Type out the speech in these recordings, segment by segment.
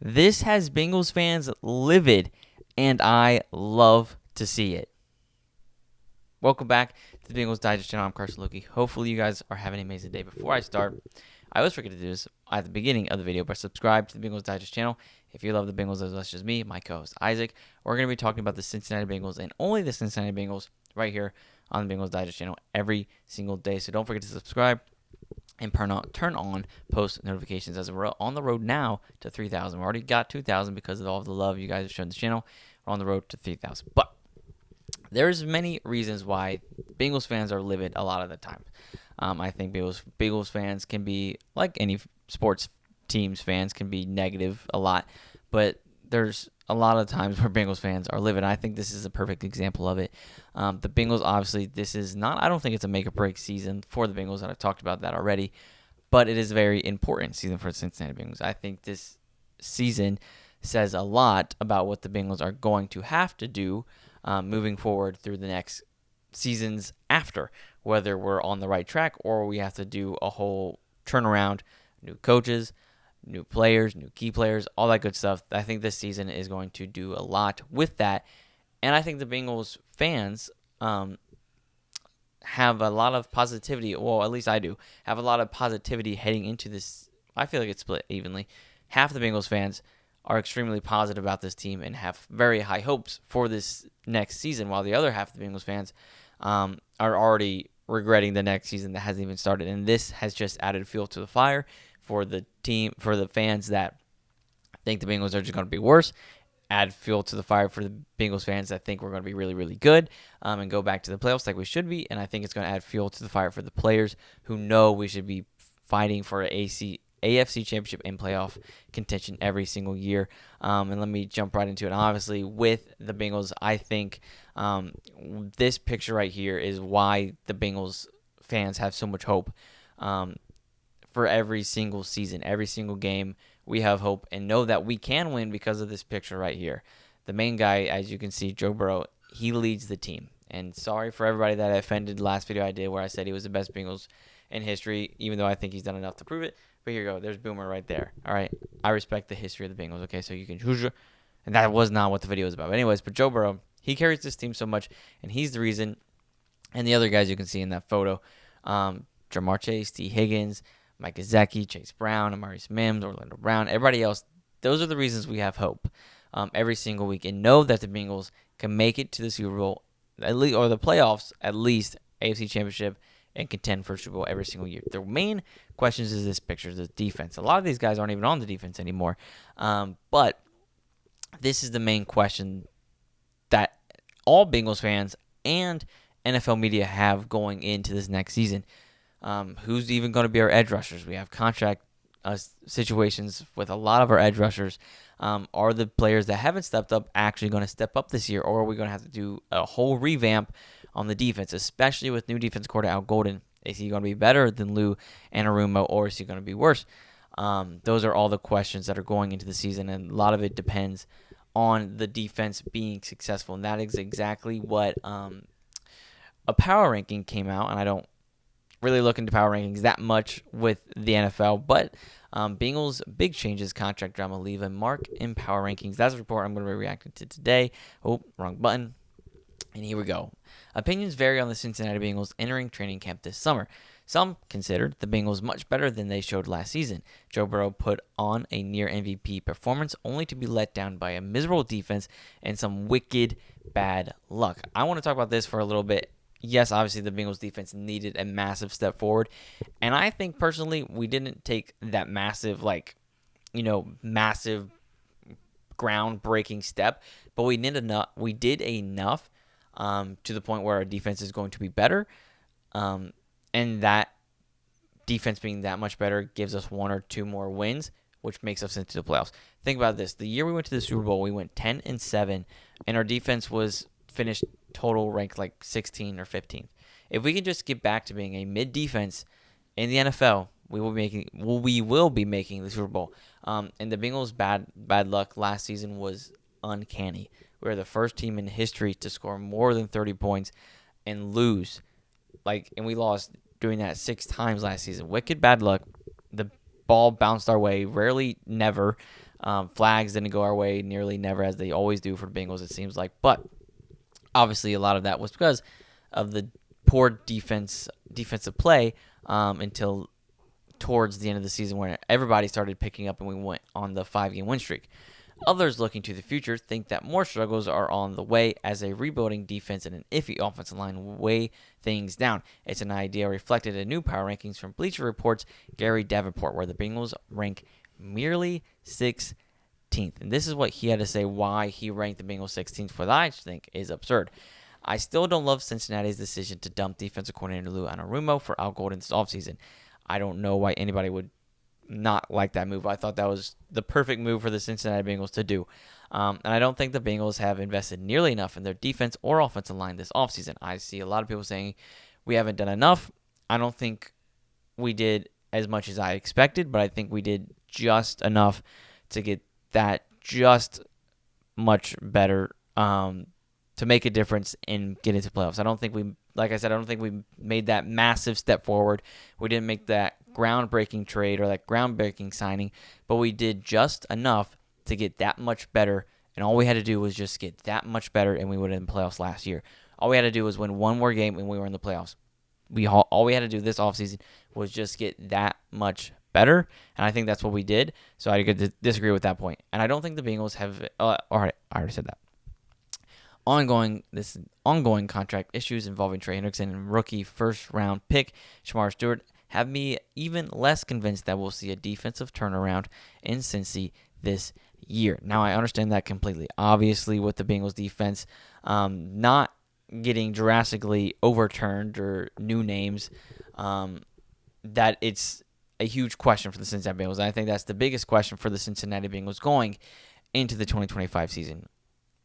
This has Bengals fans livid, and I love to see it. Welcome back to the Bengals Digest channel. I'm Carson Lokey. Hopefully you guys are having an amazing day. Before I start, I always forget to do this at the beginning of the video, but subscribe to the Bengals Digest channel if you love the Bengals as much as me, my co-host Isaac. We're going to be talking about the Cincinnati Bengals and only the Cincinnati Bengals right here on the Bengals Digest channel every single day. So don't forget to subscribe and turn on post notifications as we're on the road now to 3,000. We already got 2,000 because of all the love you guys have shown the channel. We're on the road to 3,000. But there's many reasons why Bengals fans are livid a lot of the time. I think Bengals fans can be, like any sports teams fans, can be negative a lot. But there's a lot of times where Bengals fans are livid. I think this is a perfect example of it. The Bengals, obviously, this is not, I don't think it's a make or break season for the Bengals, and I've talked about that already, but it is a very important season for the Cincinnati Bengals. I think this season says a lot about what the Bengals are going to have to do moving forward through the next seasons after, whether we're on the right track or we have to do a whole turnaround, new coaches, new players, new key players, all that good stuff. I think this season is going to do a lot with that. And I think the Bengals fans have a lot of positivity. Well, at least I do. Have a lot of positivity heading into this. I feel like it's split evenly. Half the Bengals fans are extremely positive about this team and have very high hopes for this next season, while the other half of the Bengals fans are already regretting the next season that hasn't even started. And this has just added fuel to the fire for the team, for the fans that think the Bengals are just going to be worse. Add fuel to the fire for the Bengals fans that think we're going to be really, really good and go back to the playoffs like we should be. And I think it's going to add fuel to the fire for the players who know we should be fighting for an AFC championship and playoff contention every single year. And let me jump right into it. Obviously, with the Bengals, I think this picture right here is why the Bengals fans have so much hope for every single season, every single game. We have hope and know that we can win because of this picture right here. The main guy, as you can see, Joe Burrow, he leads the team. And sorry for everybody that I offended the last video I did where I said he was the best Bengals in history, even though I think he's done enough to prove it. But here you go. There's Boomer right there. All right. I respect the history of the Bengals. Okay, so you can choose. And that was not what the video was about. But anyways, but Joe Burrow, he carries this team so much, and he's the reason. And the other guys you can see in that photo, Jamar Chase, T. Higgins, Mike Gesicki, Chase Brown, Amarius Mims, Orlando Brown, everybody else, those are the reasons we have hope every single week and know that the Bengals can make it to the Super Bowl, at least, or the playoffs, at least AFC Championship, and contend for Super Bowl every single year. The main questions is this picture, the defense. A lot of these guys aren't even on the defense anymore, but this is the main question that all Bengals fans and NFL media have going into this next season. Who's even going to be our edge rushers? We have contract situations with a lot of our edge rushers. Are the players that haven't stepped up actually going to step up this year, or are we going to have to do a whole revamp on the defense, especially with new defense coordinator Al Golden? Is he going to be better than Lou Anarumo, or is he going to be worse? Those are all the questions that are going into the season, and a lot of it depends on the defense being successful, and that is exactly what a power ranking came out, and I don't really look into power rankings that much with the NFL, but Bengals big changes, contract drama, leave a mark in power rankings. That's a report I'm going to be reacting to today. Oh, wrong button. And here we go. Opinions vary on the Cincinnati Bengals entering training camp this summer. Some considered the Bengals much better than they showed last season. Joe Burrow put on a near MVP performance only to be let down by a miserable defense and some wicked bad luck. I want to talk about this for a little bit. Yes, obviously the Bengals defense needed a massive step forward. And I think personally we didn't take that massive, massive groundbreaking step. But we did enough to the point where our defense is going to be better. And that defense being that much better gives us one or two more wins, which makes us into the playoffs. Think about this. The year we went to the Super Bowl, we went 10-7, and our defense was finished total ranked like 16 or 15th. If we can just get back to being a mid defense in the NFL, we will be making the Super Bowl. And the Bengals' bad luck last season was uncanny. We were the first team in history to score more than 30 points and lose. And we lost doing that 6 times last season. Wicked bad luck. The ball bounced our way, rarely, never. Flags didn't go our way nearly never, as they always do for the Bengals, it seems like. But obviously, a lot of that was because of the poor defensive play until towards the end of the season, when everybody started picking up and we went on the 5-game win streak. Others looking to the future think that more struggles are on the way as a rebuilding defense and an iffy offensive line weigh things down. It's an idea reflected in new power rankings from Bleacher Report's Gary Davenport, where the Bengals rank merely 16th. And this is what he had to say why he ranked the Bengals 16th, what I think is absurd. I still don't love Cincinnati's decision to dump defensive coordinator Lou Anarumo for Al Golden this offseason. I don't know why anybody would not like that move. I thought that was the perfect move for the Cincinnati Bengals to do. And I don't think the Bengals have invested nearly enough in their defense or offensive line this offseason. I see a lot of people saying we haven't done enough. I don't think we did as much as I expected, but I think we did just enough to get that just much better to make a difference and get into playoffs. I don't think we made that massive step forward. We didn't make that groundbreaking trade or that groundbreaking signing, but we did just enough to get that much better, and all we had to do was just get that much better, and we would have been in the playoffs last year. All we had to do was win one more game, and we were in the playoffs. All we had to do this offseason was just get that much better, and I think that's what we did, so I could disagree with that point. And I don't think the Bengals have all right, I already said that. Ongoing contract issues involving Trey Hendrickson and rookie first-round pick Shemar Stewart have me even less convinced that we'll see a defensive turnaround in Cincy this year. Now, I understand that completely. Obviously, with the Bengals defense not getting drastically overturned or new names, that it's a huge question for the Cincinnati Bengals. And I think that's the biggest question for the Cincinnati Bengals going into the 2025 season.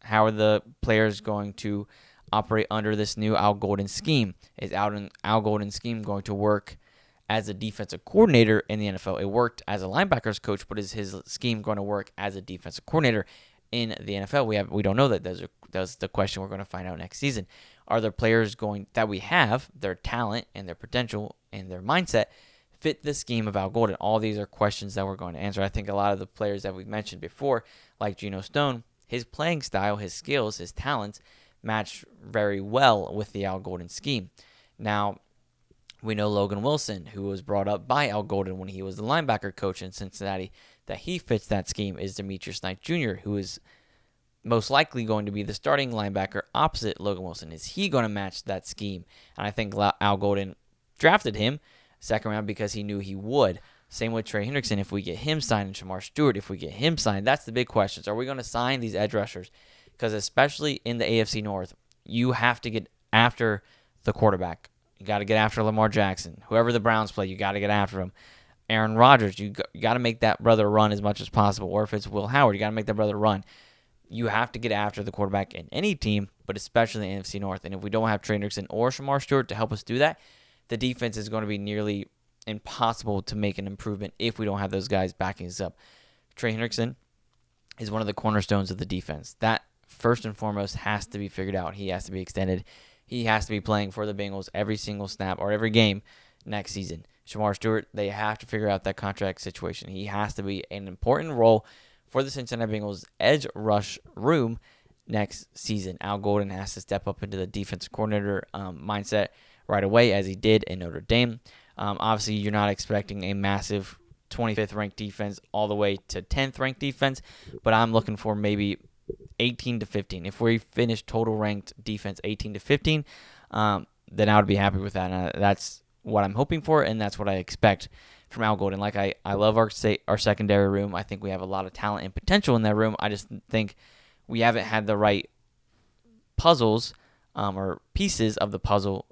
How are the players going to operate under this new Al Golden scheme? Is Al Golden scheme going to work as a defensive coordinator in the NFL? It worked as a linebackers coach, but is his scheme going to work as a defensive coordinator in the NFL? We don't know that. That's the question we're going to find out next season. Are the players that we have, their talent and their potential and their mindset, fit the scheme of Al Golden? All these are questions that we're going to answer. I think a lot of the players that we've mentioned before, like Geno Stone, his playing style, his skills, his talents match very well with the Al Golden scheme. Now, we know Logan Wilson, who was brought up by Al Golden when he was the linebacker coach in Cincinnati, that he fits that scheme. Is Demetrius Knight Jr., who is most likely going to be the starting linebacker opposite Logan Wilson. Is he going to match that scheme? And I think Al Golden drafted him second round because he knew he would. Same with Trey Hendrickson. If we get him signed, and Shemar Stewart, if we get him signed, that's the big questions. Are we going to sign these edge rushers? Because especially in the AFC North, you have to get after the quarterback. You got to get after Lamar Jackson. Whoever the Browns play, you got to get after him. Aaron Rodgers, you got to make that brother run as much as possible. Or if it's Will Howard, you got to make that brother run. You have to get after the quarterback in any team, but especially in the NFC North. And if we don't have Trey Hendrickson or Shemar Stewart to help us do that, the defense is going to be nearly impossible to make an improvement if we don't have those guys backing us up. Trey Hendrickson is one of the cornerstones of the defense. That, first and foremost, has to be figured out. He has to be extended. He has to be playing for the Bengals every single snap or every game next season. Shemar Stewart, they have to figure out that contract situation. He has to be an important role for the Cincinnati Bengals edge rush room next season. Al Golden has to step up into the defensive coordinator mindset right away, as he did in Notre Dame. Obviously, you're not expecting a massive 25th ranked defense all the way to 10th ranked defense, but I'm looking for maybe 18 to 15. If we finish total ranked defense 18 to 15, then I would be happy with that. And that's what I'm hoping for, and that's what I expect from Al Golden. Like, I love our secondary room. I think we have a lot of talent and potential in that room. I just think we haven't had the right puzzles or pieces of the puzzle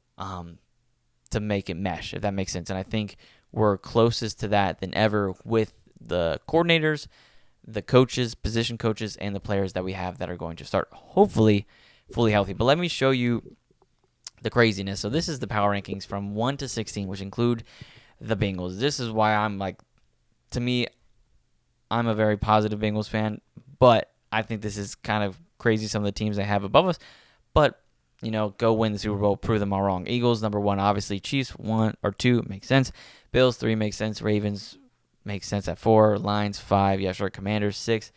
to make it mesh, if that makes sense. And I think we're closest to that than ever with the coordinators, the coaches, position coaches, and the players that we have that are going to start hopefully fully healthy. But let me show you the craziness. So this is the power rankings from 1 to 16, which include the Bengals. This is why to me, I'm a very positive Bengals fan, but I think this is kind of crazy, some of the teams they have above us. But go win the Super Bowl, prove them all wrong. Eagles, number 1, obviously. Chiefs, 1 or 2, makes sense. Bills, 3, makes sense. Ravens, makes sense at 4. Lions 5. Yeah, sure. Commanders 6.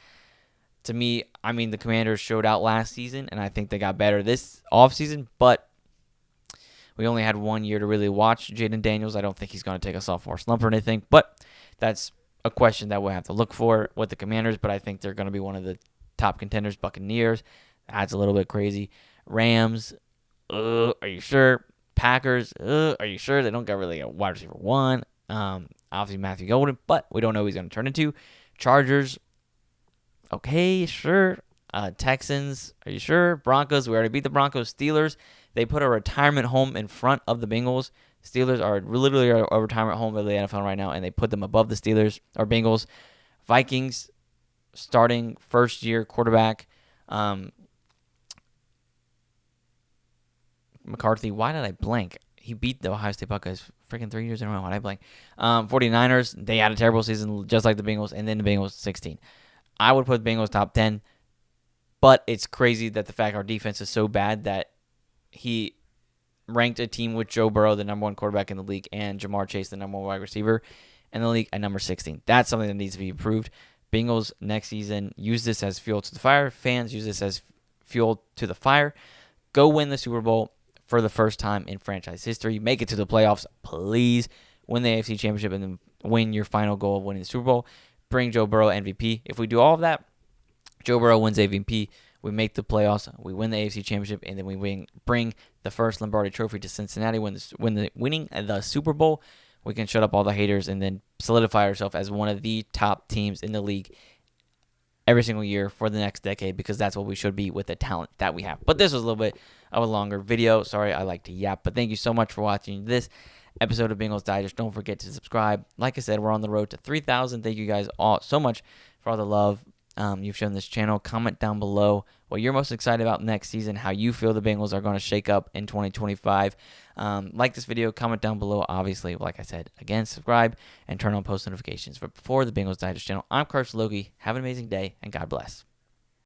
To me, I mean, the Commanders showed out last season, and I think they got better this offseason, but we only had 1 year to really watch Jaden Daniels. I don't think he's going to take a sophomore slump or anything, but that's a question that we'll have to look for with the Commanders, but I think they're going to be one of the top contenders. Buccaneers, that's a little bit crazy. Rams, are you sure? Packers, are you sure? They don't got really a wide receiver 1. Obviously Matthew Golden, but we don't know who he's going to turn into. Chargers, okay, sure. Texans, are you sure? Broncos, we already beat the Broncos. Steelers, they put a retirement home in front of the Bengals. Steelers are literally a retirement home of the NFL right now, and they put them above the Steelers or Bengals. Vikings, starting first-year quarterback. McCarthy, why did I blank? He beat the Ohio State Buckeyes freaking 3 years in a row. Why did I blank? 49ers, they had a terrible season just like the Bengals, and then the Bengals 16. I would put the Bengals top 10, but it's crazy that the fact our defense is so bad that he ranked a team with Joe Burrow, the number 1 quarterback in the league, and Jamar Chase, the number 1 wide receiver in the league, at number 16. That's something that needs to be improved. Bengals next season use this as fuel to the fire. Fans use this as fuel to the fire. Go win the Super Bowl for the first time in franchise history. Make it to the playoffs, please. Win the AFC Championship and then win your final goal of winning the Super Bowl. Bring Joe Burrow MVP. If we do all of that, Joe Burrow wins MVP. We make the playoffs. We win the AFC Championship, and then we bring the first Lombardi Trophy to Cincinnati. Winning the Super Bowl, we can shut up all the haters and then solidify ourselves as one of the top teams in the league every single year for the next decade, because that's what we should be with the talent that we have. But this was a little bit of a longer video. Sorry, I like to yap. But thank you so much for watching this episode of Bengals Digest. Don't forget to subscribe. Like I said, we're on the road to 3,000. Thank you guys all so much for all the love you've shown this channel. Comment down below what you're most excited about next season, how you feel the Bengals are going to shake up in 2025. Like this video, comment down below. Obviously, like I said, again, subscribe and turn on post notifications. But for the Bengals Digest channel, I'm Carson Lokey. Have an amazing day, and God bless.